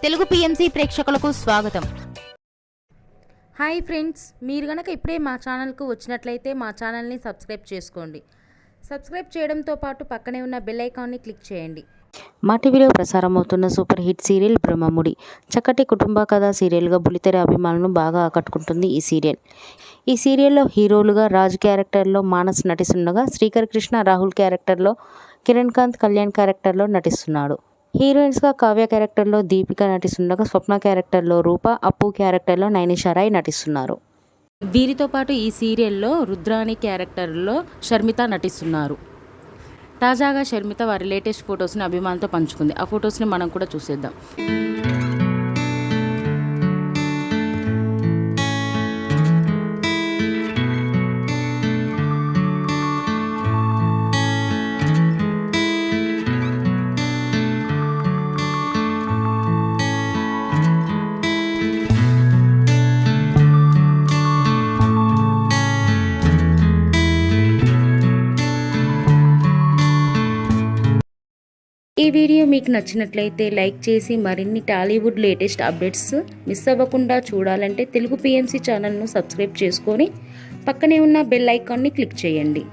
Telugu PMC ప్రేక్షకులకు స్వాగతం. Hi friends, మీరు గనక ఇప్పుడే మా ఛానల్కు వచ్చినట్లయితే మా ఛానల్ని సబ్స్క్రైబ్ చేసుకోండి. సబ్స్క్రైబ్ చేయడంతో పాటు పక్కనే ఉన్న బెల్ ఐకాన్ని క్లిక్ చేయండి. మా టీవీలో ప్రసారమవుతున్న సూపర్ హిట్ సీరియల్ బ్రహ్మముడి చక్కటి కుటుంబ కథా సీరియల్గా బుల్లితెర అభిమానులను బాగా ఆకట్టుకుంటుంది ఈ సీరియల్. ఈ సీరియల్లో హీరోలుగా రాజ్ క్యారెక్టర్లో మానస్ నటిస్తుండగా, శ్రీకర్ కృష్ణ రాహుల్ క్యారెక్టర్లో, కిరణ్ కాంత్ కళ్యాణ్ క్యారెక్టర్లో నటిస్తున్నాడు. హీరోయిన్స్గా కావ్య క్యారెక్టర్లో దీపిక నటిస్తుండగా, స్వప్న క్యారెక్టర్లో రూప, అప్పు క్యారెక్టర్లో నైనిషా రాయ్ నటిస్తున్నారు. వీరితో పాటు ఈ సీరియల్లో రుద్రాణి క్యారెక్టర్లో షర్మిత నటిస్తున్నారు. తాజాగా షర్మిత వారి లేటెస్ట్ ఫొటోస్ని అభిమానులతో పంచుకుంది. ఆ ఫొటోస్ని మనం కూడా చూసేద్దాం. ఈ వీడియో మీకు నచ్చినట్లయితే లైక్ చేసి మరిన్ని టాలీవుడ్ లేటెస్ట్ అప్డేట్స్ మిస్ అవ్వకుండా చూడాలంటే తెలుగు పిఎంసి ఛానల్ను సబ్స్క్రైబ్ చేసుకొని పక్కనే ఉన్న బెల్ ఐకాన్ని క్లిక్ చేయండి.